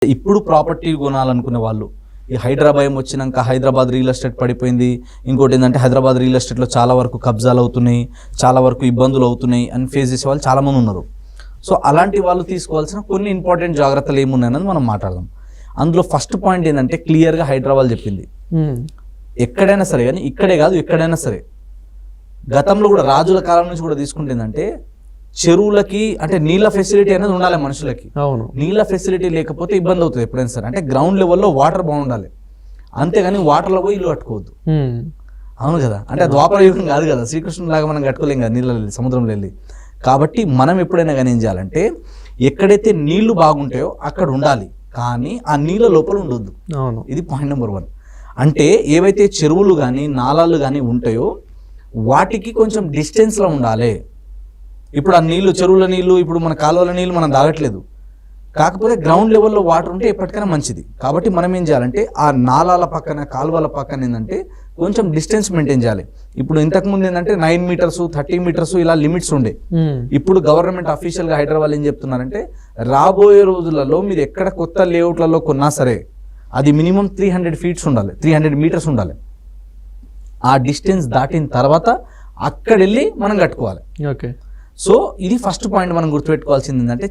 ఇప్పుడు ప్రాపర్టీ కొనాలనుకునే వాళ్ళు ఈ హైదరాబాద్ వచ్చినాక హైదరాబాద్ రియల్ ఎస్టేట్ పడిపోయింది, ఇంకోటి ఏంటంటే హైదరాబాద్ రియల్ ఎస్టేట్లో చాలా వరకు కబ్జాలు అవుతున్నాయి, చాలా వరకు ఇబ్బందులు అవుతున్నాయి అని ఫేస్ చేసే వాళ్ళు చాలామంది ఉన్నారు. సో అలాంటి వాళ్ళు తీసుకోవాల్సిన కొన్ని ఇంపార్టెంట్ జాగ్రత్తలు ఏమున్నాయన్నది మనం మాట్లాడదాం. అందులో ఫస్ట్ పాయింట్ ఏంటంటే క్లియర్గా హైదరాబాద్ చెప్పింది, ఎక్కడైనా సరే కానీ ఇక్కడే కాదు ఎక్కడైనా సరే, గతంలో కూడా రాజుల కాలం నుంచి కూడా తీసుకుంటే ఏంటంటే చెరువులకి అంటే నీళ్ళ ఫెసిలిటీ అనేది ఉండాలి మనుషులకి. అవును, నీళ్ళ ఫెసిలిటీ లేకపోతే ఇబ్బంది అవుతుంది ఎప్పుడైనా సరే. అంటే గ్రౌండ్ లెవెల్లో వాటర్ బాగుండాలి, అంతేగాని వాటర్లో పోయి ఇల్లు కట్టుకోవద్దు. అవును కదా, అంటే ద్వాపర యుగం కాదు కదా, శ్రీకృష్ణుడు లాగా మనం కట్టుకోలేం కదా నీళ్ళ వెళ్ళి, సముద్రంలో వెళ్ళి. కాబట్టి మనం ఎప్పుడైనా కానీ ఏం చేయాలంటే ఎక్కడైతే నీళ్లు బాగుంటాయో అక్కడ ఉండాలి, కానీ ఆ నీళ్ళ లోపల ఉండొద్దు. అవును, ఇది పాయింట్ నెంబర్ 1. అంటే ఏవైతే చెరువులు కానీ నాలాలు కానీ ఉంటాయో వాటికి కొంచెం డిస్టెన్స్లో ఉండాలి. ఇప్పుడు ఆ నీళ్లు, చెరువుల నీళ్లు, ఇప్పుడు మన కాలువల నీళ్లు మనం తాగట్లేదు, కాకపోతే గ్రౌండ్ లెవెల్లో వాటర్ ఉంటే ఎప్పటికైనా మంచిది. కాబట్టి మనం ఏం చేయాలంటే ఆ నాలాల పక్కన కాలువల పక్కన ఏంటంటే కొంచెం డిస్టెన్స్ మెయింటైన్ చేయాలి. ఇప్పుడు ఇంతకుముందు ఏంటంటే 9 మీటర్స్ 30 మీటర్స్ ఇలా లిమిట్స్ ఉండే. ఇప్పుడు గవర్నమెంట్ అఫీషియల్గా హైదరాబాద్ ఏం చెప్తున్నారంటే రాబోయే రోజులలో మీరు ఎక్కడ కొత్త లేఅవుట్లలో కొన్నా సరే అది మినిమం 300 ఫీట్స్ ఉండాలి, 300 మీటర్స్ ఉండాలి. ఆ డిస్టెన్స్ దాటిన తర్వాత అక్కడ వెళ్ళి మనం కట్టుకోవాలి. ఓకే, సో ఇది ఫస్ట్ పాయింట్ మనం గుర్తుపెట్టుకోవాల్సింది ఏంటంటే